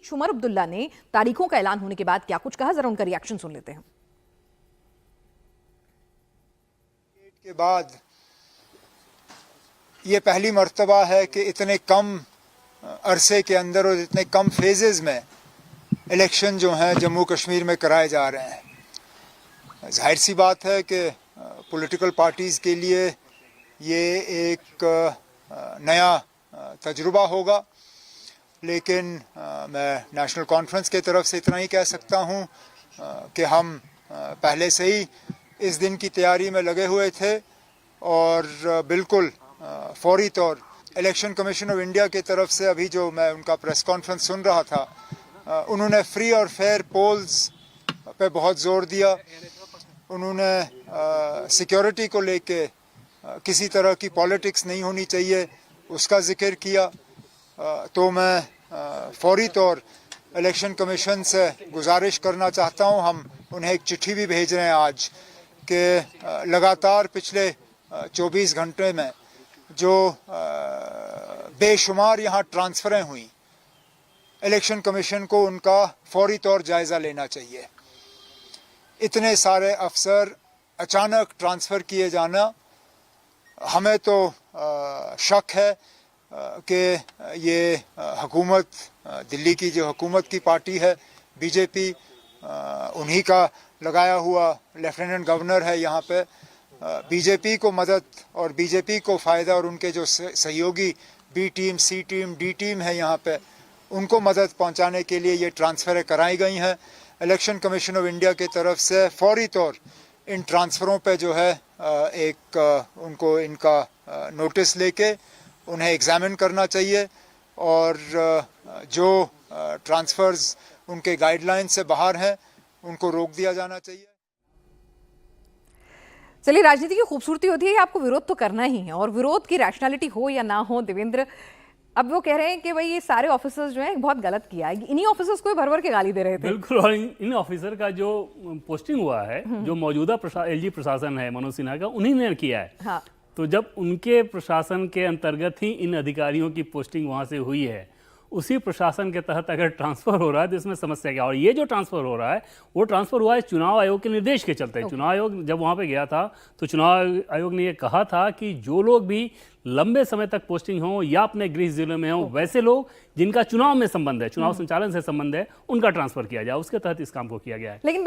बीच उमर अब्दुल्ला ने तारीखों का ऐलान होने के बाद क्या कुछ कहा, जरा उनका रिएक्शन सुन लेते हैं। के बाद ये पहली मर्तबा है कि इतने कम अरसे के अंदर और इतने कम फेजेस में इलेक्शन जो हैं जम्मू कश्मीर में कराए जा रहे हैं। जाहिर सी बात है कि पॉलिटिकल पार्टीज़ के लिए ये एक नया तजुर्बा होगा, लेकिन मैं नेशनल कॉन्फ्रेंस के तरफ से इतना ही कह सकता हूँ कि हम पहले से ही इस दिन की तैयारी में लगे हुए थे और बिल्कुल फौरी तौर इलेक्शन कमीशन ऑफ इंडिया की तरफ से अभी जो मैं उनका प्रेस कॉन्फ्रेंस सुन रहा था, उन्होंने फ्री और फेयर पोल्स पे बहुत जोर दिया। उन्होंने सिक्योरिटी को लेके किसी तरह की पॉलिटिक्स नहीं होनी चाहिए उसका जिक्र किया। तो मैं फौरी तौर इलेक्शन कमीशन से गुजारिश करना चाहता हूं, हम उन्हें एक चिट्ठी भी भेज रहे हैं आज कि लगातार पिछले 24 घंटे में जो बेशुमार यहाँ ट्रांसफ़रें हुई, इलेक्शन कमीशन को उनका फौरी तौर जायज़ा लेना चाहिए। इतने सारे अफसर अचानक ट्रांसफ़र किए जाना, हमें तो शक है कि ये हुकूमत, दिल्ली की जो हुकूमत की पार्टी है बीजेपी, उन्हीं का लगाया हुआ लेफ्टिनेंट गवर्नर है यहाँ पे, बीजेपी को मदद और बीजेपी को फ़ायदा और उनके जो सहयोगी बी टीम, सी टीम, डी टीम है यहाँ पे, उनको मदद पहुँचाने के लिए ये ट्रांसफ़रें कराई गई हैं। इलेक्शन कमीशन ऑफ इंडिया की तरफ से फौरी तौर इन ट्रांसफ़रों पे जो है उनको इनका नोटिस लेके उन्हें एग्ज़ामिन करना चाहिए और जो ट्रांसफ़र्स उनके गाइडलाइन से बाहर हैं उनको रोक दिया जाना चाहिए। चलिए, राजनीति की खूबसूरती होती है आपको विरोध तो करना ही है, और विरोध की रैशनैलिटी हो या ना हो, देवेंद्र अब वो कह रहे हैं कि भाई ये सारे ऑफिसर्स जो हैं बहुत गलत किया है, इन्हीं ऑफिसर्स को भर भर के गाली दे रहे थे। बिल्कुल, और इन ऑफिसर का जो पोस्टिंग हुआ है, जो मौजूदा एलजी प्रशासन है मनोज सिन्हा का, उन्हीं ने किया है। हाँ। तो जब उनके प्रशासन के अंतर्गत ही इन अधिकारियों की पोस्टिंग वहां से हुई है, उसी प्रशासन के तहत अगर ट्रांसफर हो रहा है तो इसमें समस्या क्या। और ये जो ट्रांसफर हो रहा है वो ट्रांसफर हुआ है चुनाव आयोग के निर्देश के चलते। चुनाव आयोग जब वहां पे गया था तो चुनाव आयोग ने ये कहा था कि जो लोग भी लंबे समय तक पोस्टिंग हो या अपने गृह जिले में हो, वैसे लोग जिनका चुनाव में संबंध है, चुनाव संचालन से संबंध है, उनका ट्रांसफर किया जाए। उसके तहत इस काम को किया गया है। लेकिन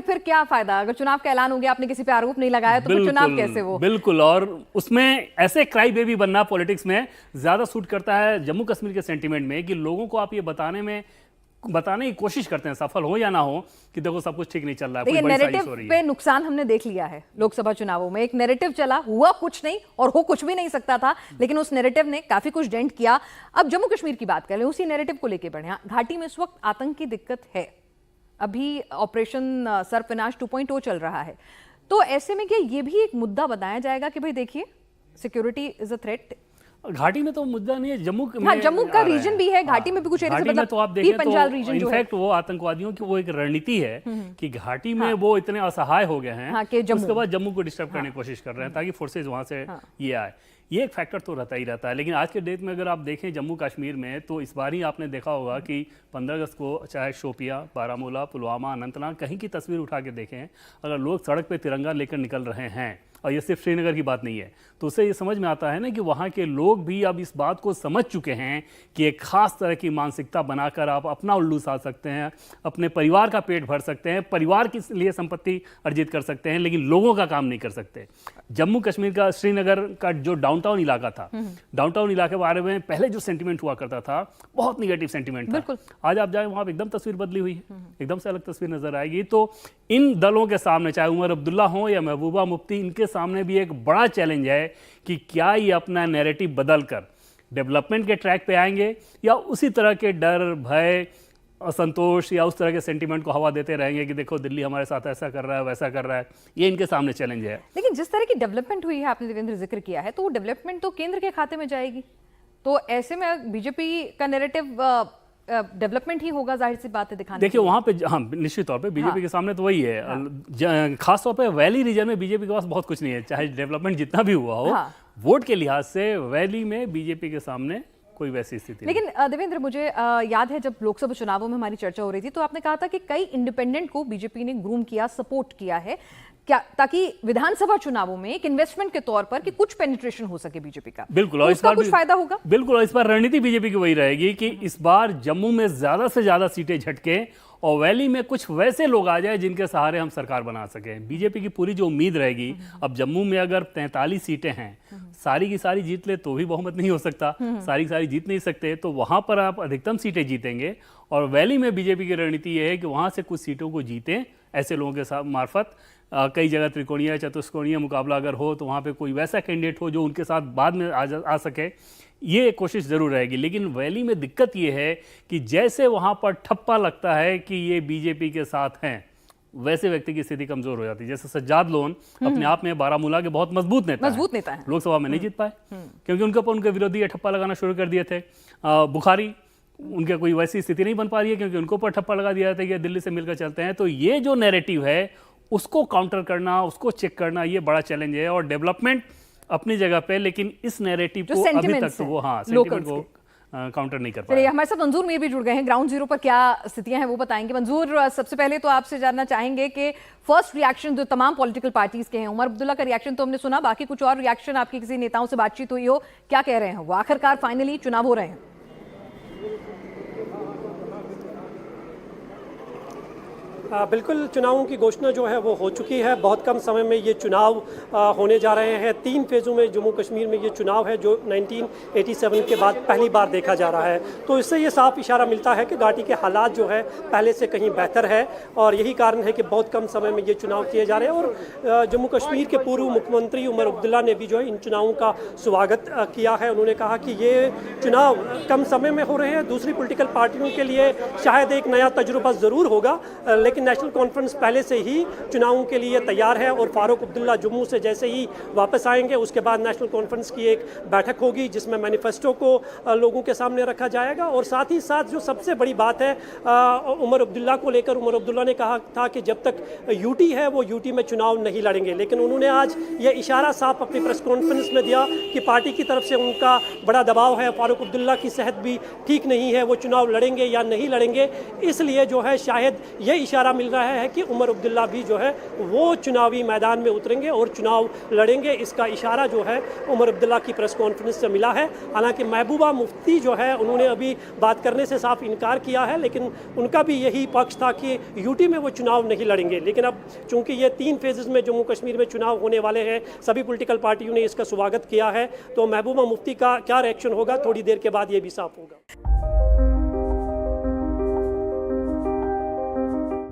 फिर क्या फायदा, अगर चुनाव का ऐलान हो गया, आपने किसी पे आरोप नहीं लगाया, तो फिर चुनाव कैसे वो। बिल्कुल, और उसमें ऐसे क्राई बेबी बनना पॉलिटिक्स में ज्यादा सूट करता है जम्मू कश्मीर के सेंटीमेंट में, कि लोगों को आप ये बताने की कोशिश करते हैं, सफल हो या ना हो, कि देखो सब कुछ ठीक नहीं चल रहा है, देखिए कोई बड़ी नैरेटिव साजिश हो रही है। पे नुकसान हमने देख लिया है। लोकसभा चुनावों में एक नैरेटिव चला, हुआ कुछ नहीं और हो कुछ भी नहीं सकता था, लेकिन उस नैरेटिव ने काफी कुछ डेंट किया। अब जम्मू कश्मीर की बात करें, उसी नैरेटिव को लेकर बढ़े। घाटी में इस वक्त आतंक की दिक्कत है, अभी ऑपरेशन सर्फविनाश 2.0 चल रहा है, तो ऐसे में क्या ये भी एक मुद्दा बताया जाएगा कि भाई देखिए सिक्योरिटी इज अ थ्रेट। घाटी में तो मुद्दा नहीं है, जम्मू हाँ, जम्मू का रीजन भी है, घाटी में भी कुछ घाटी में तो आप देखें तो इनफैक्ट वो आतंकवादियों की वो एक रणनीति है कि घाटी में वो इतने असहाय हो गए हैं, उसके बाद जम्मू को डिस्टर्ब करने की कोशिश कर रहे हैं ताकि फोर्सेज वहां से ये आए। ये एक फैक्टर तो रहता ही रहता है। लेकिन आज के डेट में अगर आप देखें जम्मू कश्मीर में, तो इस बार ही आपने देखा होगा कि 15 अगस्त को चाहे शोपिया, बारामूला, पुलवामा, अनंतनाग, कहीं की तस्वीर उठा के देखें, अगर लोग सड़क पे तिरंगा लेकर निकल रहे हैं, और ये सिर्फ श्रीनगर की बात नहीं है, तो उससे ये समझ में आता है ना कि वहाँ के लोग भी अब इस बात को समझ चुके हैं कि एक खास तरह की मानसिकता बनाकर आप अपना उल्लू साध सकते हैं, अपने परिवार का पेट भर सकते हैं, परिवार के लिए संपत्ति अर्जित कर सकते हैं, लेकिन लोगों का काम नहीं कर सकते। जम्मू कश्मीर का श्रीनगर का जो डाउनटाउन इलाका था, डाउनटाउन इलाके के बारे में पहले जो सेंटीमेंट हुआ करता था, बहुत निगेटिव सेंटीमेंट था। आज आप जाए वहाँ पे एकदम तस्वीर बदली हुई है, एकदम से अलग तस्वीर नजर आएगी। तो इन दलों के सामने, चाहे उमर अब्दुल्ला हो या महबूबा मुफ्ती, इनके सामने भी एक बड़ा चैलेंज है कि क्या ये अपना नैरेटिव बदलकर डेवलपमेंट के ट्रैक पे आएंगे या उसी तरह के डर, भय, असंतोष या उस तरह के सेंटीमेंट को हवा देते रहेंगे कि देखो दिल्ली हमारे साथ ऐसा कर रहा है, वैसा कर रहा है। ये इनके सामने चैलेंज है। लेकिन जिस तरह की डेवलपमेंट हुई है, आपने देवेंद्र जिक्र किया है, तो वो डेवलपमेंट तो केंद्र के खाते में जाएगी, तो ऐसे में बीजेपी का नैरेटिव डेवलपमेंट ही होगा, जाहिर सी बात है दिखाने। देखिए वहाँ पे हाँ निश्चित तौर पे बीजेपी के सामने तो वही है। खास तौर पे वैली रीजन में बीजेपी के पास बहुत कुछ नहीं है, चाहे डेवलपमेंट जितना भी हुआ हो, वोट के लिहाज से वैली में बीजेपी के सामने कोई वैसी स्थिति लेकिन देवेंद्र, मुझे याद है जब लोकसभा चुनावों में हमारी चर्चा हो रही थी तो आपने कहा था कि कई इंडिपेंडेंट को बीजेपी ने ग्रूम किया, सपोर्ट किया है, क्या ताकि विधानसभा चुनावों में एक इन्वेस्टमेंट के तौर पर कि कुछ पेनिट्रेशन हो सके बीजेपी का। बिल्कुल, तो और इस बार कुछ फायदा होगा। बिल्कुल, और इस बार रणनीति बीजेपी की वही रहेगी कि इस बार जम्मू में ज्यादा से ज्यादा सीटें झटके और वैली में कुछ वैसे लोग आ जाए जिनके सहारे हम सरकार बना सकें। बीजेपी की पूरी जो उम्मीद रहेगी, अब जम्मू में अगर 43 सीटें हैं, सारी की सारी जीत ले तो भी बहुमत नहीं हो सकता, सारी की सारी जीत नहीं सकते, तो वहां पर आप अधिकतम सीटें जीतेंगे। और वैली में बीजेपी की रणनीति यह है कि वहां से कुछ सीटों को जीतें, ऐसे लोगों के साथ मार्फत कई जगह त्रिकोणीय चतुष्कोणीय मुकाबला अगर हो तो वहाँ पे कोई वैसा कैंडिडेट हो जो उनके साथ बाद में आ सके, ये कोशिश ज़रूर रहेगी। लेकिन वैली में दिक्कत ये है कि जैसे वहाँ पर ठप्पा लगता है कि ये बीजेपी के साथ हैं, वैसे व्यक्ति की स्थिति कमजोर हो जाती है। जैसे सज्जाद लोन अपने आप में बारामूला के बहुत मजबूत नेता है, लोकसभा में नहीं जीत पाए क्योंकि उनके ऊपर उनके विरोधी ठप्पा लगाना शुरू कर दिए थे। बुखारी, उनके कोई वैसी स्थिति नहीं बन पा रही है क्योंकि उनको ऊपर ठप्पा लगा दिया था कि दिल्ली से मिलकर चलते हैं। तो ये जो नैरेटिव है उसको काउंटर करना, उसको चेक करना, ये बड़ा चैलेंज है। और डेवलपमेंट अपनी जगह पे, लेकिन इस नैरेटिव को अभी तक तो वो सेंटिमेंट को काउंटर नहीं कर पाए। हमारे साथ मंजूर मीर भी जुड़ गए हैं, ग्राउंड जीरो पर क्या स्थितियां हैं वो बताएंगे। मंजूर, सबसे पहले तो आपसे जानना चाहेंगे कि फर्स्ट रिएक्शन जो तमाम पॉलिटिकल पार्टीज के हैं, उमर अब्दुल्ला का रिएक्शन तो हमने सुना, बाकी कुछ और रिएक्शन आपकी किसी नेताओं से बातचीत हुई हो, क्या कह रहे हैं वो? आखिरकार फाइनली चुनाव हो रहे हैं। बिल्कुल, चुनावों की घोषणा जो है वो हो चुकी है। बहुत कम समय में ये चुनाव होने जा रहे हैं। 3 फेज़ों में जम्मू कश्मीर में ये चुनाव है जो 1987 के बाद पहली बार देखा जा रहा है। तो इससे ये साफ इशारा मिलता है कि घाटी के हालात जो है पहले से कहीं बेहतर है और यही कारण है कि बहुत कम समय में ये चुनाव किए जा रहे हैं। और जम्मू कश्मीर के पूर्व मुख्यमंत्री उमर अब्दुल्ला ने भी जो है इन चुनावों का स्वागत किया है। उन्होंने कहा कि ये चुनाव कम समय में हो रहे हैं, दूसरी पॉलिटिकल पार्टियों के लिए शायद एक नया तजुर्बा ज़रूर होगा, लेकिन नेशनल कॉन्फ्रेंस पहले से ही चुनावों के लिए तैयार है। और फारूक अब्दुल्ला जम्मू से जैसे ही वापस आएंगे उसके बाद नेशनल कॉन्फ्रेंस की एक बैठक होगी जिसमें मैनिफेस्टो को लोगों के सामने रखा जाएगा। और साथ ही साथ जो सबसे बड़ी बात है उमर अब्दुल्ला को लेकर, उमर अब्दुल्ला ने कहा था कि जब तक यूटी है वो यूटी में चुनाव नहीं लड़ेंगे, लेकिन उन्होंने आज ये इशारा साफ अपनी प्रेस कॉन्फ्रेंस में दिया कि पार्टी की तरफ से उनका बड़ा दबाव है, फारूक अब्दुल्ला की सेहत भी ठीक नहीं है, वो चुनाव लड़ेंगे या नहीं लड़ेंगे। इसलिए जो है शायद ये इशारा मिल रहा है कि उमर अब्दुल्ला भी जो है वो चुनावी मैदान में उतरेंगे और चुनाव लड़ेंगे। इसका इशारा जो है उमर अब्दुल्ला की प्रेस कॉन्फ्रेंस से मिला है। हालांकि महबूबा मुफ्ती जो है उन्होंने अभी बात करने से साफ इनकार किया है, लेकिन उनका भी यही पक्ष था कि यूटी में वो चुनाव नहीं लड़ेंगे। लेकिन अब चूंकि ये 3 फेजेस में जम्मू कश्मीर में चुनाव होने वाले हैं, सभी पॉलिटिकल पार्टियों ने इसका स्वागत किया है, तो महबूबा मुफ्ती का क्या रिएक्शन होगा थोड़ी देर के बाद ये भी साफ होगा।